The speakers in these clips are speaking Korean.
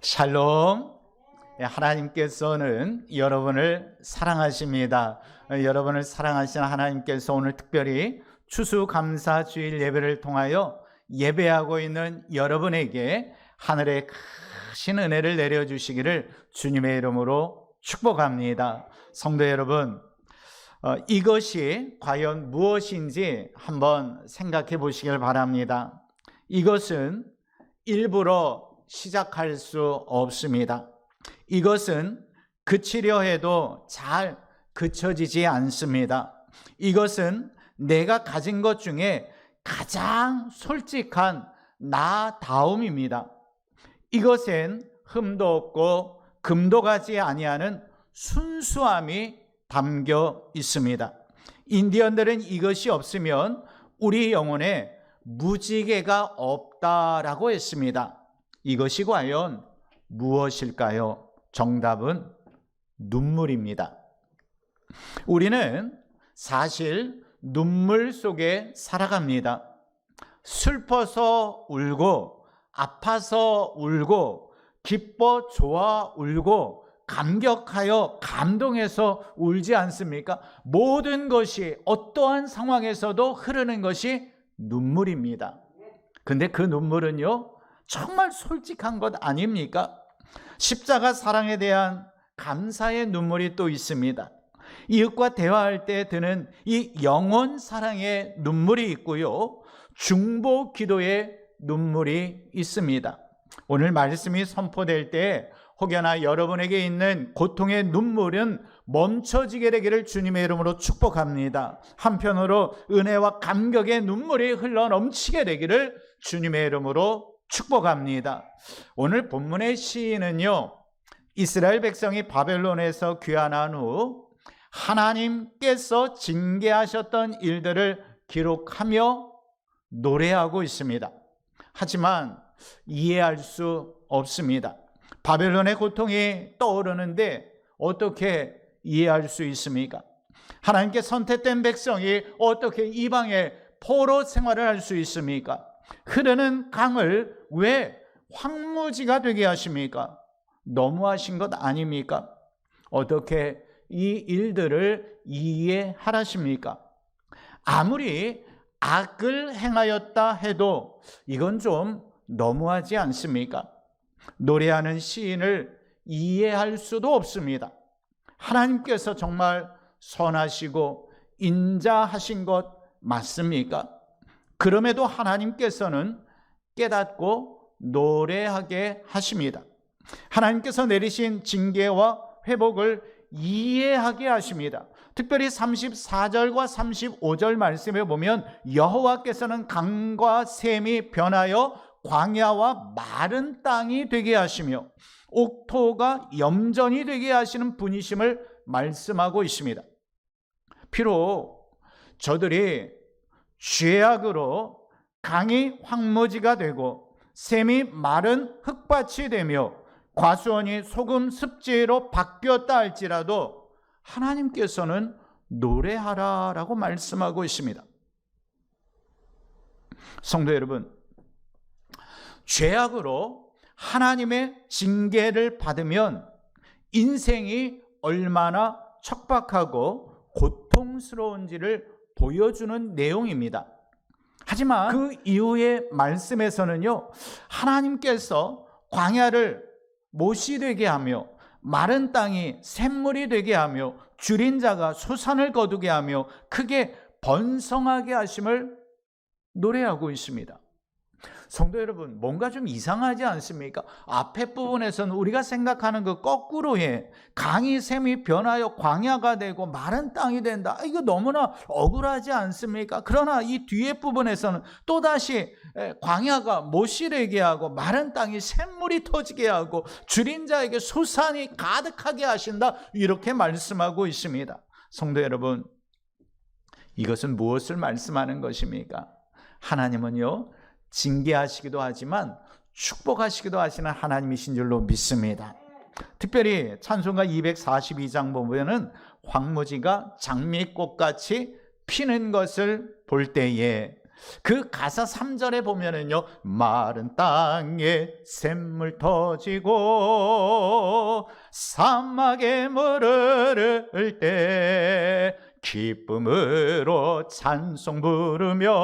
샬롬. 하나님께서는 여러분을 사랑하십니다. 여러분을 사랑하시는 하나님께서 오늘 특별히 추수감사주일 예배를 통하여 예배하고 있는 여러분에게 하늘의 크신 은혜를 내려주시기를 주님의 이름으로 축복합니다. 성도 여러분, 이것이 과연 무엇인지 한번 생각해 보시길 바랍니다. 이것은 일부러 시작할 수 없습니다. 이것은 그치려 해도 잘 그쳐지지 않습니다. 이것은 내가 가진 것 중에 가장 솔직한 나다움입니다. 이것엔 흠도 없고 금도 가지 아니하는 순수함이 담겨 있습니다. 인디언들은 이것이 없으면 우리 영혼에 무지개가 없다라고 했습니다. 이것이 과연 무엇일까요? 정답은 눈물입니다. 우리는 사실 눈물 속에 살아갑니다. 슬퍼서 울고, 아파서 울고, 기뻐 좋아 울고, 감격하여 감동해서 울지 않습니까? 모든 것이 어떠한 상황에서도 흐르는 것이 눈물입니다. 근데 그 눈물은요, 정말 솔직한 것 아닙니까? 십자가 사랑에 대한 감사의 눈물이 또 있습니다. 이웃과 대화할 때 드는 이 영혼 사랑의 눈물이 있고요, 중보 기도의 눈물이 있습니다. 오늘 말씀이 선포될 때 혹여나 여러분에게 있는 고통의 눈물은 멈춰지게 되기를 주님의 이름으로 축복합니다. 한편으로 은혜와 감격의 눈물이 흘러 넘치게 되기를 주님의 이름으로 축복합니다. 오늘 본문의 시인은요, 이스라엘 백성이 바벨론에서 귀환한 후 하나님께서 징계하셨던 일들을 기록하며 노래하고 있습니다. 하지만 이해할 수 없습니다. 바벨론의 고통이 떠오르는데 어떻게 이해할 수 있습니까? 하나님께 선택된 백성이 어떻게 이방의 포로 생활을 할 수 있습니까? 흐르는 강을 왜 황무지가 되게 하십니까? 너무하신 것 아닙니까? 어떻게 이 일들을 이해하라십니까? 아무리 악을 행하였다 해도 이건 좀 너무하지 않습니까? 노래하는 시인을 이해할 수도 없습니다. 하나님께서 정말 선하시고 인자하신 것 맞습니까? 그럼에도 하나님께서는 깨닫고 노래하게 하십니다. 하나님께서 내리신 징계와 회복을 이해하게 하십니다. 특별히 34절과 35절 말씀에 보면 여호와께서는 강과 샘이 변하여 광야와 마른 땅이 되게 하시며 옥토가 염전이 되게 하시는 분이심을 말씀하고 있습니다. 비록 저들이 죄악으로 강이 황무지가 되고 샘이 마른 흙밭이 되며 과수원이 소금 습지로 바뀌었다 할지라도 하나님께서는 노래하라라고 말씀하고 있습니다. 성도 여러분, 죄악으로 하나님의 징계를 받으면 인생이 얼마나 척박하고 고통스러운지를 보여주는 내용입니다. 하지만 그 이후의 말씀에서는요, 하나님께서 광야를 못이 되게 하며 마른 땅이 샘물이 되게 하며 줄인 자가 소산을 거두게 하며 크게 번성하게 하심을 노래하고 있습니다. 성도 여러분, 뭔가 좀 이상하지 않습니까? 앞에 부분에서는 우리가 생각하는 그 거꾸로의 강이 샘이 변하여 광야가 되고 마른 땅이 된다, 이거 너무나 억울하지 않습니까? 그러나 이 뒤에 부분에서는 또다시 광야가 못이 되게 하고 마른 땅이 샘물이 터지게 하고 줄인 자에게 소산이 가득하게 하신다, 이렇게 말씀하고 있습니다. 성도 여러분, 이것은 무엇을 말씀하는 것입니까? 하나님은요, 징계하시기도 하지만 축복하시기도 하시는 하나님이신 줄로 믿습니다. 특별히 찬송가 242장 보면은 황무지가 장미꽃같이 피는 것을 볼 때에 그 가사 3절에 보면은요, 마른 땅에 샘물 터지고 사막에 물을 때 기쁨으로 찬송 부르며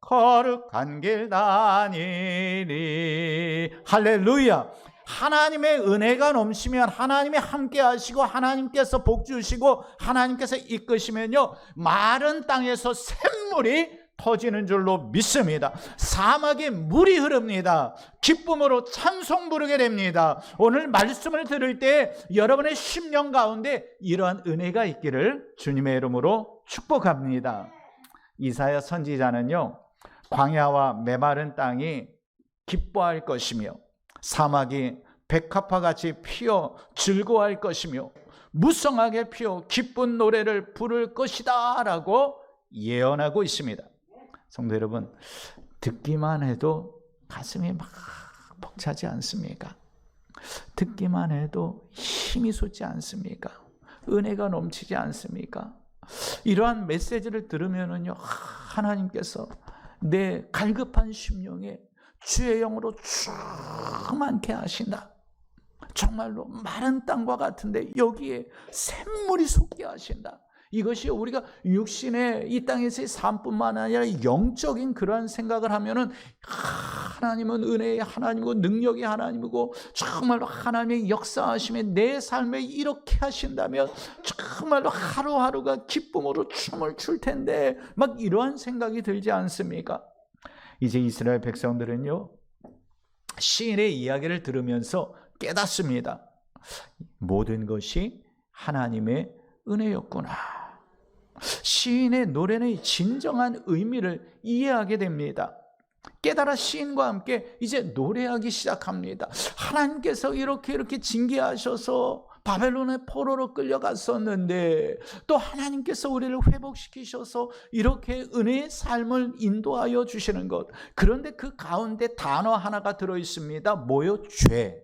거룩한 길 다니리. 할렐루야. 하나님의 은혜가 넘치면, 하나님이 함께 하시고 하나님께서 복 주시고 하나님께서 이끄시면요, 마른 땅에서 샘물이 터지는 줄로 믿습니다. 사막에 물이 흐릅니다. 기쁨으로 찬송 부르게 됩니다. 오늘 말씀을 들을 때 여러분의 심령 가운데 이러한 은혜가 있기를 주님의 이름으로 축복합니다. 이사야 선지자는요, 광야와 메마른 땅이 기뻐할 것이며 사막이 백합화같이 피어 즐거워할 것이며 무성하게 피어 기쁜 노래를 부를 것이다 라고 예언하고 있습니다. 성도 여러분, 듣기만 해도 가슴이 막 벅차지 않습니까? 듣기만 해도 힘이 솟지 않습니까? 은혜가 넘치지 않습니까? 이러한 메시지를 들으면은요, 하나님께서 내 갈급한 심령에 주의 영으로 충만케 하신다. 정말로 마른 땅과 같은데 여기에 샘물이 솟게 하신다. 이것이 우리가 육신의 이 땅에서의 삶뿐만 아니라 영적인 그러한 생각을 하면은 하나님은 은혜의 하나님이고 능력의 하나님이고 정말로 하나님의 역사하심에 내 삶에 이렇게 하신다면 정말로 하루하루가 기쁨으로 춤을 출 텐데, 막 이러한 생각이 들지 않습니까? 이제 이스라엘 백성들은요, 시인의 이야기를 들으면서 깨닫습니다. 모든 것이 하나님의 은혜였구나. 시인의 노래는 진정한 의미를 이해하게 됩니다. 깨달아 시인과 함께 이제 노래하기 시작합니다. 하나님께서 이렇게 징계하셔서 바벨론의 포로로 끌려갔었는데 또 하나님께서 우리를 회복시키셔서 이렇게 은혜의 삶을 인도하여 주시는 것. 그런데 그 가운데 단어 하나가 들어있습니다. 뭐요? 죄.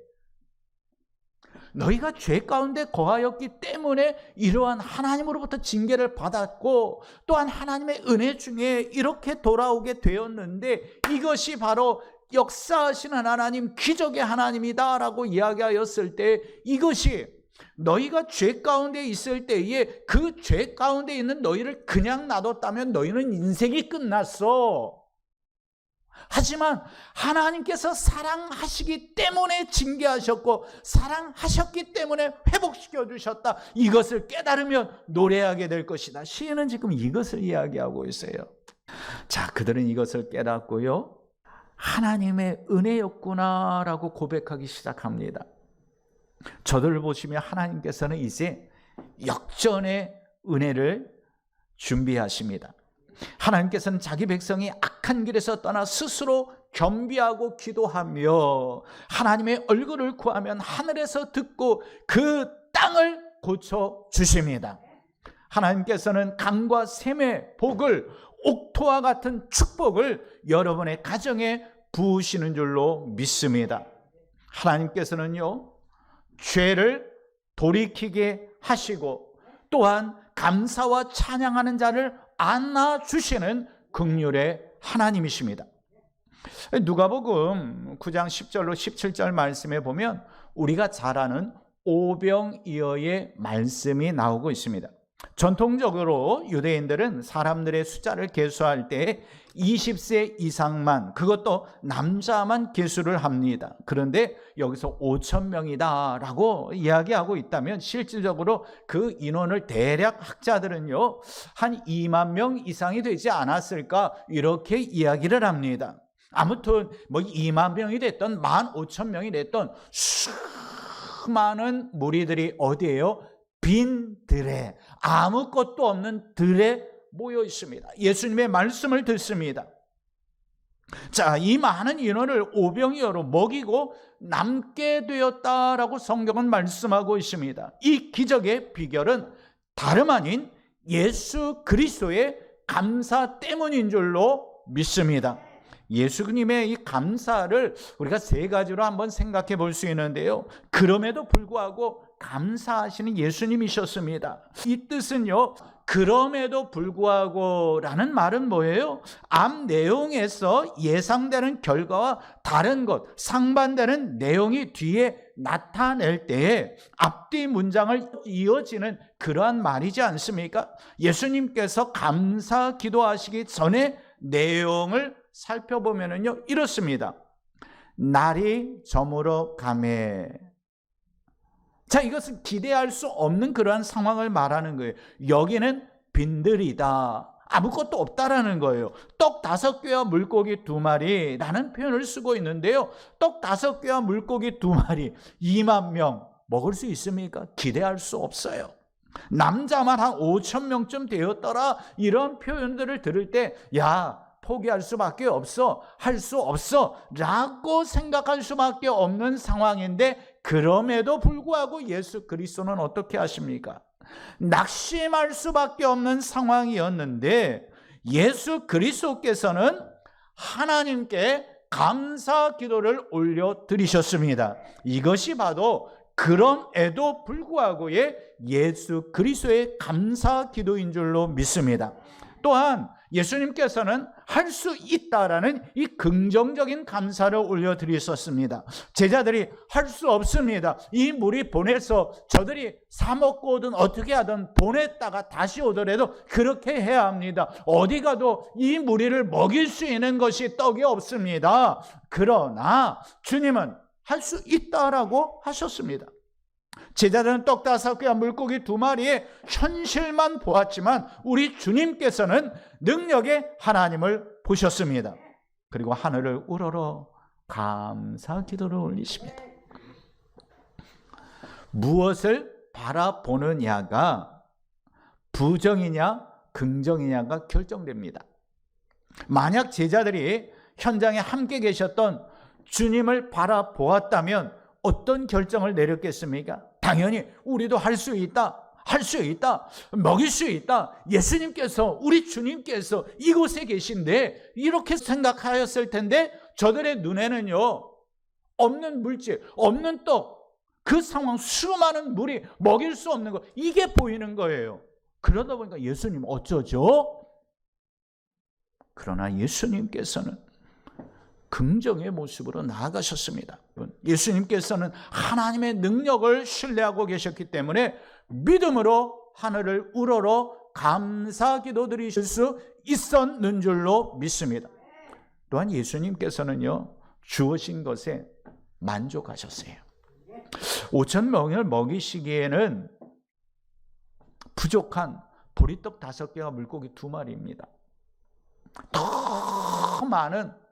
너희가 죄 가운데 거하였기 때문에 이러한 하나님으로부터 징계를 받았고 또한 하나님의 은혜 중에 이렇게 돌아오게 되었는데, 이것이 바로 역사하시는 하나님, 기적의 하나님이다라고 이야기하였을 때, 이것이 너희가 죄 가운데 있을 때에 그 죄 가운데 있는 너희를 그냥 놔뒀다면 너희는 인생이 끝났어. 하지만 하나님께서 사랑하시기 때문에 징계하셨고 사랑하셨기 때문에 회복시켜 주셨다. 이것을 깨달으면 노래하게 될 것이다. 시인은 지금 이것을 이야기하고 있어요. 자, 그들은 이것을 깨닫고요, 하나님의 은혜였구나라고 고백하기 시작합니다. 저들을 보시면 하나님께서는 이제 역전의 은혜를 준비하십니다. 하나님께서는 자기 백성이 악한 길에서 떠나 스스로 겸비하고 기도하며 하나님의 얼굴을 구하면 하늘에서 듣고 그 땅을 고쳐 주십니다. 하나님께서는 강과 샘의 복을, 옥토와 같은 축복을 여러분의 가정에 부으시는 줄로 믿습니다. 하나님께서는요, 죄를 돌이키게 하시고 또한 감사와 찬양하는 자를 안아주시는 긍휼의 하나님이십니다. 누가복음 9장 10절로 17절 말씀에 보면 우리가 잘 아는 오병이어의 말씀이 나오고 있습니다. 전통적으로 유대인들은 사람들의 숫자를 계수할 때 20세 이상만, 그것도 남자만 계수를 합니다. 그런데 여기서 5,000명이다 라고 이야기하고 있다면 실질적으로 그 인원을 대략 학자들은요, 한 2만 명 이상이 되지 않았을까 이렇게 이야기를 합니다. 아무튼 뭐 2만 명이 됐던 15,000명이 됐던 수많은 무리들이 어디에요? 빈 들에, 아무것도 없는 들에 모여 있습니다. 예수님의 말씀을 듣습니다. 자, 이 많은 인원을 오병이어로 먹이고 남게 되었다라고 성경은 말씀하고 있습니다. 이 기적의 비결은 다름 아닌 예수 그리스도의 감사 때문인 줄로 믿습니다. 예수님의 이 감사를 우리가 세 가지로 한번 생각해 볼 수 있는데요, 그럼에도 불구하고 감사하시는 예수님이셨습니다. 이 뜻은요, 그럼에도 불구하고 라는 말은 뭐예요? 앞 내용에서 예상되는 결과와 다른 것, 상반되는 내용이 뒤에 나타낼 때에 앞뒤 문장을 이어지는 그러한 말이지 않습니까? 예수님께서 감사 기도하시기 전에 내용을 살펴보면요, 이렇습니다. 날이 저물어 가매. 자, 이것은 기대할 수 없는 그러한 상황을 말하는 거예요. 여기는 빈들이다. 아무것도 없다라는 거예요. 떡 5개와 물고기 2마리라는 표현을 쓰고 있는데요. 떡 5개와 물고기 2마리, 2만 명 먹을 수 있습니까? 기대할 수 없어요. 남자만 한 5천 명쯤 되었더라. 이런 표현들을 들을 때, 야, 포기할 수밖에 없어, 할 수 없어 라고 생각할 수밖에 없는 상황인데, 그럼에도 불구하고 예수 그리스도는 어떻게 하십니까? 낙심할 수밖에 없는 상황이었는데 예수 그리스도께서는 하나님께 감사 기도를 올려드리셨습니다. 이것이 바로 그럼에도 불구하고의 예수 그리스도의 감사 기도인 줄로 믿습니다. 또한 예수님께서는 할 수 있다라는 이 긍정적인 감사를 올려드리셨습니다. 제자들이 할 수 없습니다. 이 물이 보내서 저들이 사 먹고든 어떻게 하든 보냈다가 다시 오더라도 그렇게 해야 합니다. 어디 가도 이 무리를 먹일 수 있는 것이 떡이 없습니다. 그러나 주님은 할 수 있다라고 하셨습니다. 제자들은 떡 5개와 물고기 2마리의 현실만 보았지만 우리 주님께서는 능력의 하나님을 보셨습니다. 그리고 하늘을 우러러 감사 기도를 올리십니다. 무엇을 바라보느냐가 부정이냐 긍정이냐가 결정됩니다. 만약 제자들이 현장에 함께 계셨던 주님을 바라보았다면 어떤 결정을 내렸겠습니까? 당연히 우리도 할 수 있다, 할 수 있다, 먹일 수 있다, 예수님께서, 우리 주님께서 이곳에 계신데, 이렇게 생각하였을 텐데 저들의 눈에는요, 없는 물질, 없는 떡, 그 상황, 수많은 물이 먹일 수 없는 것, 이게 보이는 거예요. 그러다 보니까 예수님 어쩌죠? 그러나 예수님께서는 긍정의 모습으로 나아가셨습니다. 예수님께서는 하나님의 능력을 신뢰하고 계셨기 때문에 믿음으로 하늘을 우러러 감사 기도 드리실 수 있었는 줄로 믿습니다. 또한 예수님께서는요, 주어진 것에 만족하셨어요. 5천 명을 먹이시기에는 부족한 보리떡 5개와 물고기 2마리입니다. 더 많은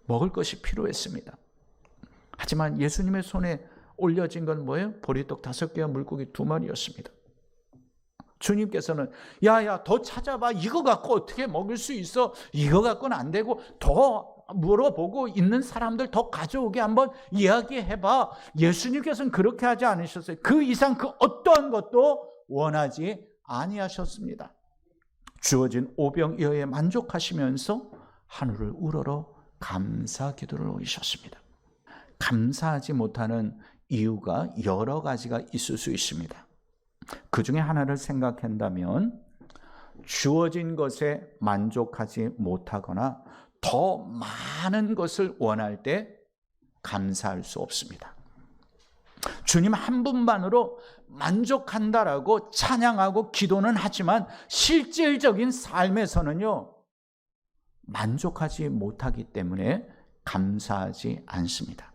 먹을 것이 필요했습니다. 하지만 예수님의 손에 올려진 건 뭐예요? 보리떡 5개와 물고기 2마리였습니다. 주님께서는 야야 더 찾아봐. 이거 갖고 어떻게 먹을 수 있어? 이거 갖고는 안 되고 더 물어보고 있는 사람들 더 가져오게 한번 이야기해봐. 예수님께서는 그렇게 하지 않으셨어요. 그 이상 그 어떠한 것도 원하지 아니하셨습니다. 주어진 오병이어에 만족하시면서 하늘을 우러러 감사 기도를 올리셨습니다. 감사하지 못하는 이유가 여러 가지가 있을 수 있습니다. 그 중에 하나를 생각한다면 주어진 것에 만족하지 못하거나 더 많은 것을 원할 때 감사할 수 없습니다. 주님 한 분만으로 만족한다라고 찬양하고 기도는 하지만 실질적인 삶에서는요, 만족하지 못하기 때문에 감사하지 않습니다.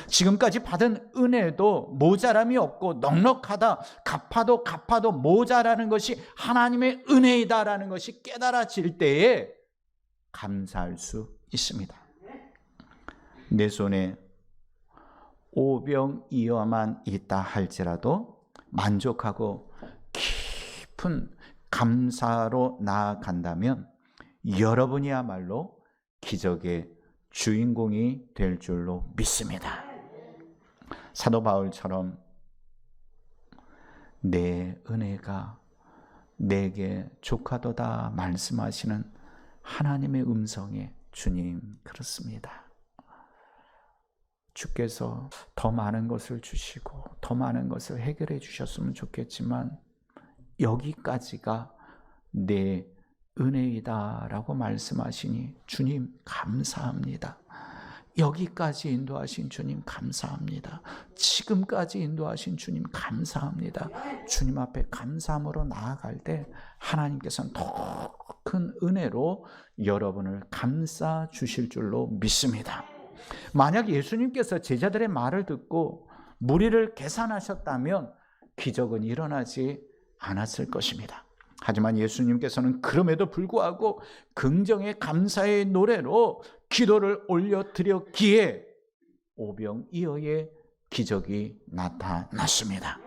지금까지 받은 은혜도 모자람이 없고 넉넉하다, 갚아도 모자라는 것이 하나님의 은혜이다라는 것이 깨달아질 때에 감사할 수 있습니다. 내 손에 오병이어만 있다 할지라도 만족하고 깊은 감사로 나아간다면 여러분이야말로 기적의 주인공이 될 줄로 믿습니다. 사도 바울처럼 내 은혜가 내게 족하도다 말씀하시는 하나님의 음성에 주님 그렇습니다. 주께서 더 많은 것을 주시고 더 많은 것을 해결해 주셨으면 좋겠지만 여기까지가 내 은혜이다라고 말씀하시니 주님 감사합니다. 여기까지 인도하신 주님 감사합니다. 지금까지 인도하신 주님 감사합니다. 주님 앞에 감사함으로 나아갈 때 하나님께서는 더 큰 은혜로 여러분을 감싸 주실 줄로 믿습니다. 만약 예수님께서 제자들의 말을 듣고 무리를 계산하셨다면 기적은 일어나지 않았을 것입니다. 하지만 예수님께서는 그럼에도 불구하고 긍정의 감사의 노래로 기도를 올려드렸기에 오병이어의 기적이 나타났습니다.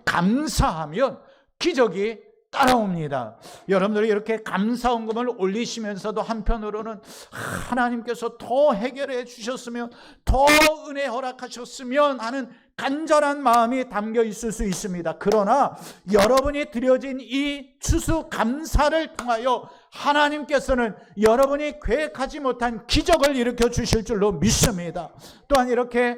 감사하면 기적이 따라옵니다. 여러분들이 이렇게 감사헌금을 올리시면서도 한편으로는 하나님께서 더 해결해 주셨으면, 더 은혜 허락하셨으면 하는 간절한 마음이 담겨 있을 수 있습니다. 그러나 여러분이 드려진 이 추수감사를 통하여 하나님께서는 여러분이 계획하지 못한 기적을 일으켜 주실 줄로 믿습니다. 또한 이렇게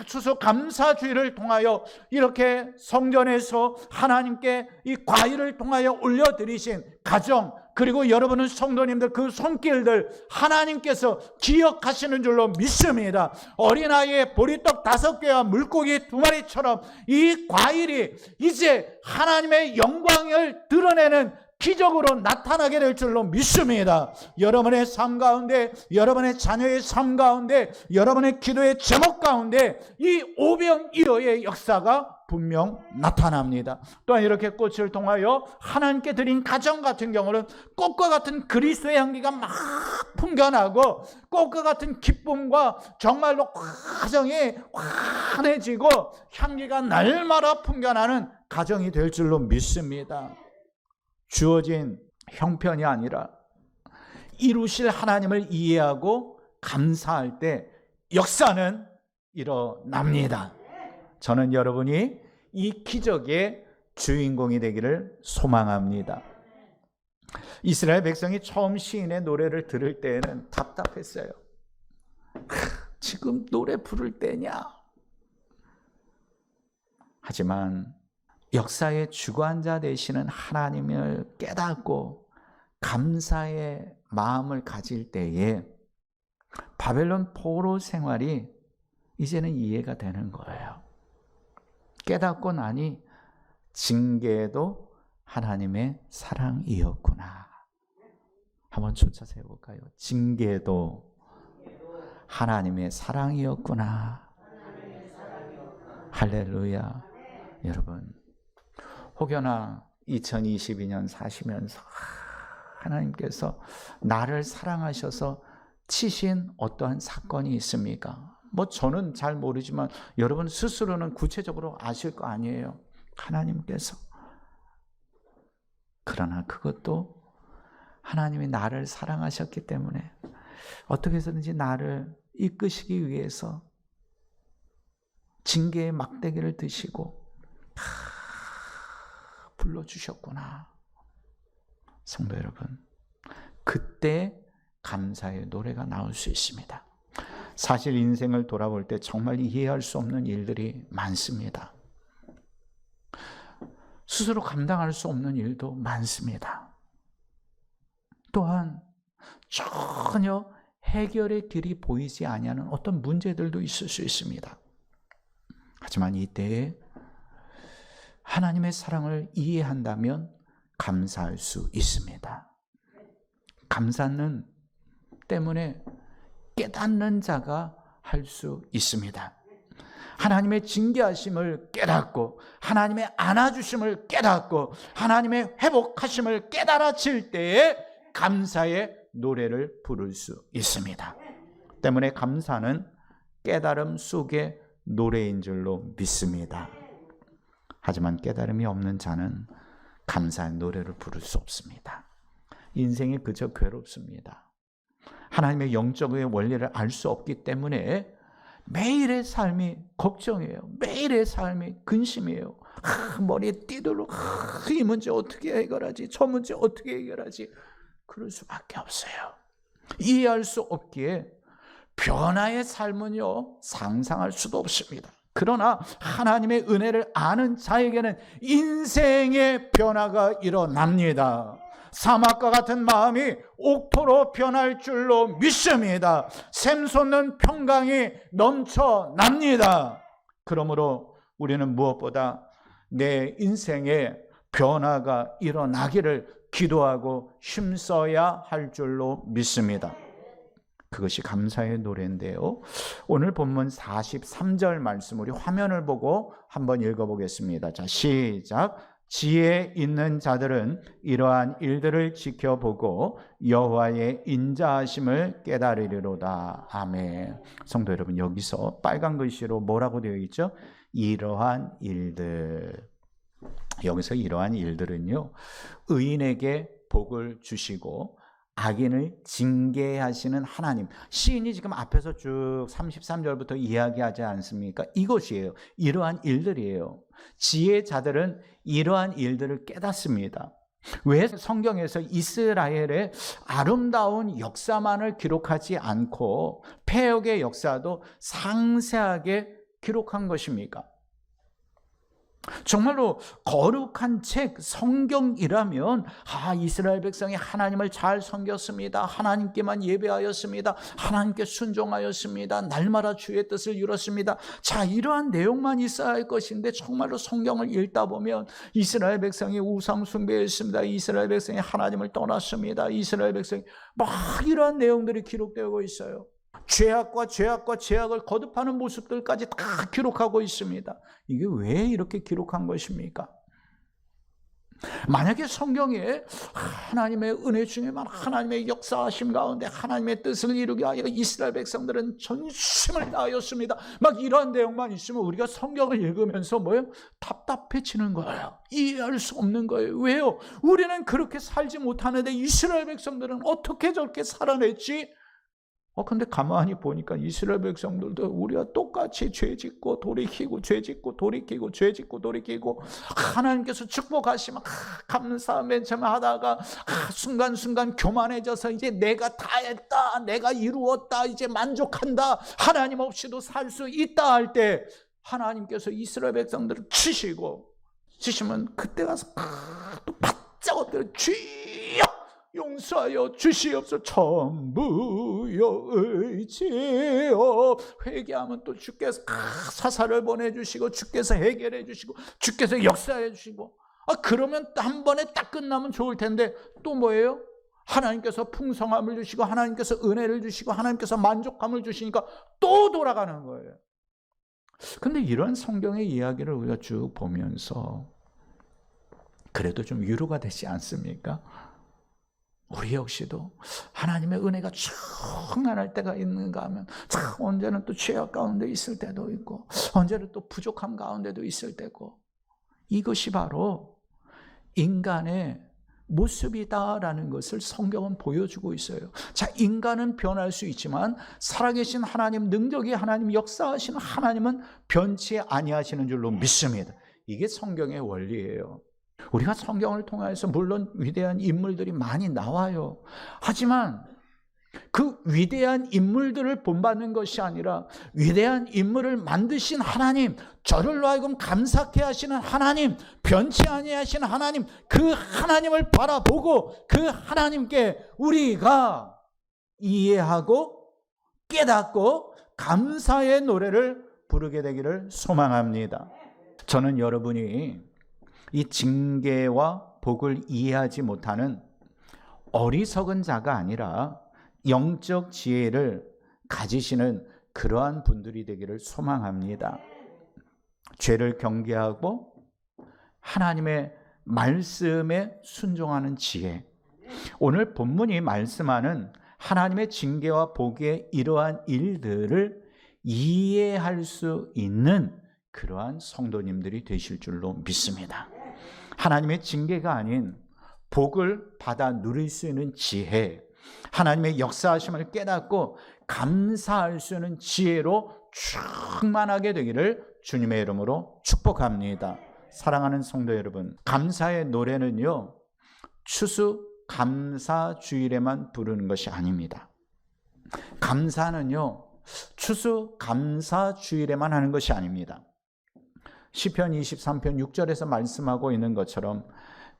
추수감사주의를 통하여 이렇게 성전에서 하나님께 이 과일을 통하여 올려드리신 가정, 그리고 여러분은 성도님들 그 손길들 하나님께서 기억하시는 줄로 믿습니다. 어린아이의 보리떡 5개와 물고기 2마리처럼 이 과일이 이제 하나님의 영광을 드러내는 기적으로 나타나게 될 줄로 믿습니다. 여러분의 삶 가운데, 여러분의 자녀의 삶 가운데, 여러분의 기도의 제목 가운데 이 오병이어의 역사가 분명 나타납니다. 또한 이렇게 꽃을 통하여 하나님께 드린 가정 같은 경우는 꽃과 같은 그리스도의 향기가 막 풍겨나고 꽃과 같은 기쁨과 정말로 가정이 환해지고 향기가 날마다 풍겨나는 가정이 될 줄로 믿습니다. 주어진 형편이 아니라 이루실 하나님을 이해하고 감사할 때 역사는 일어납니다. 저는 여러분이 이 기적의 주인공이 되기를 소망합니다. 이스라엘 백성이 처음 시인의 노래를 들을 때에는 답답했어요. 지금 노래 부를 때냐? 하지만 역사의 주관자 되시는 하나님을 깨닫고 감사의 마음을 가질 때에 바벨론 포로 생활이 이제는 이해가 되는 거예요. 깨닫고 나니 징계도 하나님의 사랑이었구나. 한번 쫓아서 해볼까요? 징계도 하나님의 사랑이었구나. 할렐루야. 여러분, 혹여나 2022년 사시면서 하나님께서 나를 사랑하셔서 치신 어떠한 사건이 있습니까? 저는 잘 모르지만 여러분 스스로는 구체적으로 아실 거 아니에요. 하나님께서. 그러나 그것도 하나님이 나를 사랑하셨기 때문에 어떻게 해서든지 나를 이끄시기 위해서 징계의 막대기를 드시고 불러주셨구나. 성도 여러분, 그때 감사의 노래가 나올 수 있습니다. 사실 인생을 돌아볼 때 정말 이해할 수 없는 일들이 많습니다. 스스로 감당할 수 없는 일도 많습니다. 또한 전혀 해결의 길이 보이지 아니하는 어떤 문제들도 있을 수 있습니다. 하지만 이때에 하나님의 사랑을 이해한다면 감사할 수 있습니다. 감사는 때문에 깨닫는 자가 할 수 있습니다. 하나님의 징계하심을 깨닫고 하나님의 안아주심을 깨닫고 하나님의 회복하심을 깨달아질 때에 감사의 노래를 부를 수 있습니다. 때문에 감사는 깨달음 속의 노래인 줄로 믿습니다. 하지만 깨달음이 없는 자는 감사의 노래를 부를 수 없습니다. 인생이 그저 괴롭습니다. 하나님의 영적의 원리를 알 수 없기 때문에 매일의 삶이 걱정이에요. 매일의 삶이 근심이에요. 머리에 띠들로 이 문제 어떻게 해결하지? 저 문제 어떻게 해결하지? 그럴 수밖에 없어요. 이해할 수 없기에 변화의 삶은요 상상할 수도 없습니다. 그러나 하나님의 은혜를 아는 자에게는 인생의 변화가 일어납니다. 사막과 같은 마음이 옥토로 변할 줄로 믿습니다. 샘솟는 평강이 넘쳐납니다. 그러므로 우리는 무엇보다 내 인생에 변화가 일어나기를 기도하고 힘써야 할 줄로 믿습니다. 그것이 감사의 노래인데요. 오늘 본문 43절 말씀 우리 화면을 보고 한번 읽어보겠습니다. 자, 시작. 지혜 있는 자들은 이러한 일들을 지켜보고 여호와의 인자하심을 깨달으리로다. 아멘. 성도 여러분, 여기서 빨간 글씨로 뭐라고 되어 있죠? 이러한 일들. 여기서 이러한 일들은요, 의인에게 복을 주시고 악인을 징계하시는 하나님. 시인이 지금 앞에서 쭉 33절부터 이야기하지 않습니까? 이것이에요. 이러한 일들이에요. 지혜자들은 이러한 일들을 깨닫습니다. 왜 성경에서 이스라엘의 아름다운 역사만을 기록하지 않고 패역의 역사도 상세하게 기록한 것입니까? 정말로 거룩한 책 성경이라면 이스라엘 백성이 하나님을 잘 섬겼습니다. 하나님께만 예배하였습니다. 하나님께 순종하였습니다. 날마다 주의 뜻을 이뤘습니다. 자, 이러한 내용만 있어야 할 것인데 정말로 성경을 읽다 보면 이스라엘 백성이 우상 숭배했습니다. 이스라엘 백성이 하나님을 떠났습니다. 이스라엘 백성이 막 이러한 내용들이 기록되고 있어요. 죄악과 죄악을 거듭하는 모습들까지 다 기록하고 있습니다. 이게 왜 이렇게 기록한 것입니까? 만약에 성경에 하나님의 은혜 중에만 하나님의 역사하심 가운데 하나님의 뜻을 이루게 하여 이스라엘 백성들은 전심을 다하였습니다, 막 이러한 내용만 있으면 우리가 성경을 읽으면서 뭐예요? 답답해지는 거예요. 이해할 수 없는 거예요. 왜요? 우리는 그렇게 살지 못하는데 이스라엘 백성들은 어떻게 저렇게 살아냈지? 근데 가만히 보니까 이스라엘 백성들도 우리와 똑같이 죄짓고 돌이키고 죄짓고 돌이키고 죄짓고 돌이키고 하나님께서 축복하시면 감사 맨 처음에 하다가 순간순간 교만해져서 이제 내가 다 했다, 내가 이루었다, 이제 만족한다, 하나님 없이도 살 수 있다 할 때 하나님께서 이스라엘 백성들을 치시면 그때 가서 또 바짝 엎드려 주여 용서하여 주시옵소서. 전부여 의지여. 회개하면 또 주께서 사사를 보내주시고 주께서 해결해 주시고 주께서 역사해 주시고 그러면 한 번에 딱 끝나면 좋을 텐데 또 뭐예요? 하나님께서 풍성함을 주시고 하나님께서 은혜를 주시고 하나님께서 만족함을 주시니까 또 돌아가는 거예요. 근데 이런 성경의 이야기를 우리가 쭉 보면서 그래도 좀 위로가 되지 않습니까? 우리 역시도 하나님의 은혜가 충만할 때가 있는가 하면 언제는 또 죄악 가운데 있을 때도 있고 언제는 또 부족함 가운데도 있을 때고, 이것이 바로 인간의 모습이다라는 것을 성경은 보여주고 있어요. 자, 인간은 변할 수 있지만 살아계신 하나님, 능력이 하나님, 역사하시는 하나님은 변치 아니하시는 줄로 믿습니다. 이게 성경의 원리예요. 우리가 성경을 통해서 물론 위대한 인물들이 많이 나와요. 하지만 그 위대한 인물들을 본받는 것이 아니라 위대한 인물을 만드신 하나님, 저를 하여금 감사케 하시는 하나님, 변치 아니하시는 하나님, 그 하나님을 바라보고 그 하나님께 우리가 이해하고 깨닫고 감사의 노래를 부르게 되기를 소망합니다. 저는 여러분이 이 징계와 복을 이해하지 못하는 어리석은 자가 아니라 영적 지혜를 가지시는 그러한 분들이 되기를 소망합니다. 죄를 경계하고 하나님의 말씀에 순종하는 지혜. 오늘 본문이 말씀하는 하나님의 징계와 복의 이러한 일들을 이해할 수 있는 그러한 성도님들이 되실 줄로 믿습니다. 하나님의 징계가 아닌 복을 받아 누릴 수 있는 지혜, 하나님의 역사하심을 깨닫고 감사할 수 있는 지혜로 충만하게 되기를 주님의 이름으로 축복합니다. 사랑하는 성도 여러분, 감사의 노래는요, 추수 감사 주일에만 부르는 것이 아닙니다. 감사는요, 추수감사주일에만 하는 것이 아닙니다. 시편 23편 6절에서 말씀하고 있는 것처럼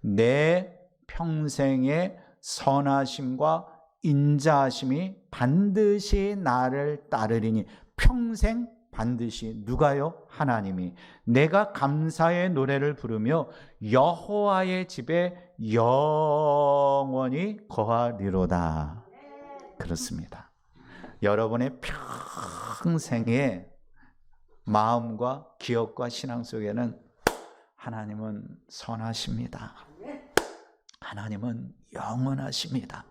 내 평생의 선하심과 인자하심이 반드시 나를 따르리니, 평생 반드시. 누가요? 하나님이. 내가 감사의 노래를 부르며 여호와의 집에 영원히 거하리로다. 그렇습니다. 여러분의 평생의 마음과 기억과 신앙 속에는 하나님은 선하십니다. 하나님은 영원하십니다.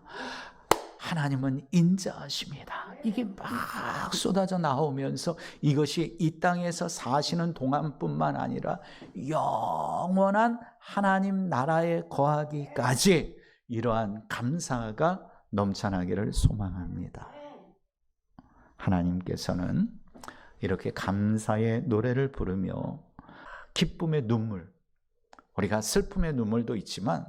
하나님은 인자하십니다. 이게 막 쏟아져 나오면서 이것이 이 땅에서 사시는 동안뿐만 아니라 영원한 하나님 나라에 거하기까지 이러한 감사가 넘쳐나기를 소망합니다. 하나님께서는 이렇게 감사의 노래를 부르며 기쁨의 눈물, 우리가 슬픔의 눈물도 있지만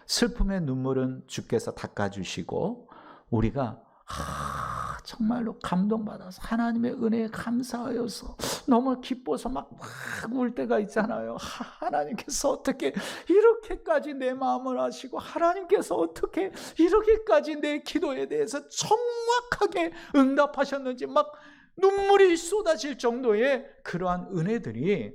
슬픔의 눈물은 주께서 닦아주시고 우리가 정말로 감동받아서 하나님의 은혜에 감사하여서 너무 기뻐서 막 울 때가 있잖아요. 하나님께서 어떻게 이렇게까지 내 마음을 아시고, 하나님께서 어떻게 이렇게까지 내 기도에 대해서 정확하게 응답하셨는지 막 눈물이 쏟아질 정도의 그러한 은혜들이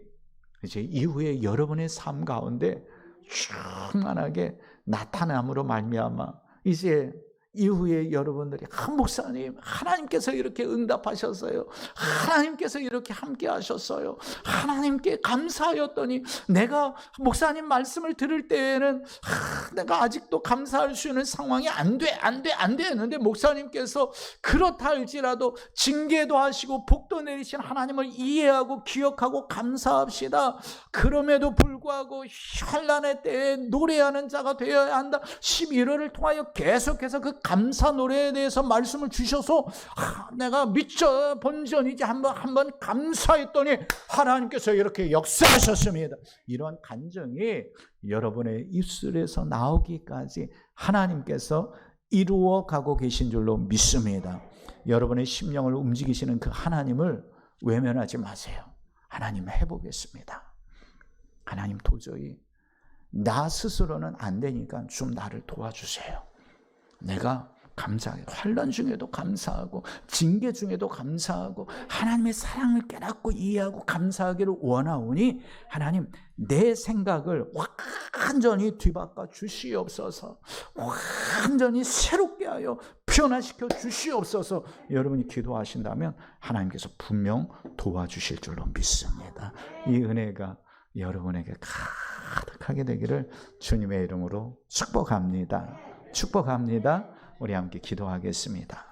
이제 이후에 여러분의 삶 가운데 충만하게 나타남으로 말미암아 이제 이후에 여러분들이 목사님, 하나님께서 이렇게 응답하셨어요. 하나님께서 이렇게 함께 하셨어요. 하나님께 감사하였더니 내가 목사님 말씀을 들을 때에는 내가 아직도 감사할 수 있는 상황이 안 돼 했는데 목사님께서 그렇다 할지라도 징계도 하시고 복도 내리신 하나님을 이해하고 기억하고 감사합시다. 그럼에도 불구하고 환난의 때에 노래하는 자가 되어야 한다. 11월을 통하여 계속해서 그 감사 노래에 대해서 말씀을 주셔서 내가 미쳐 본전이지 한번 감사했더니 하나님께서 이렇게 역사하셨습니다. 이러한 간증이 여러분의 입술에서 나오기까지 하나님께서 이루어 가고 계신 줄로 믿습니다. 여러분의 심령을 움직이시는 그 하나님을 외면하지 마세요. 하나님 해보겠습니다. 하나님 도저히 나 스스로는 안 되니까 좀 나를 도와주세요. 내가 감사하게, 환난 중에도 감사하고 징계 중에도 감사하고 하나님의 사랑을 깨닫고 이해하고 감사하기를 원하오니 하나님 내 생각을 완전히 뒤바꿔 주시옵소서. 완전히 새롭게 하여 변화시켜 주시옵소서. 여러분이 기도하신다면 하나님께서 분명 도와주실 줄로 믿습니다. 이 은혜가 여러분에게 가득하게 되기를 주님의 이름으로 축복합니다. 축복합니다. 우리 함께 기도하겠습니다.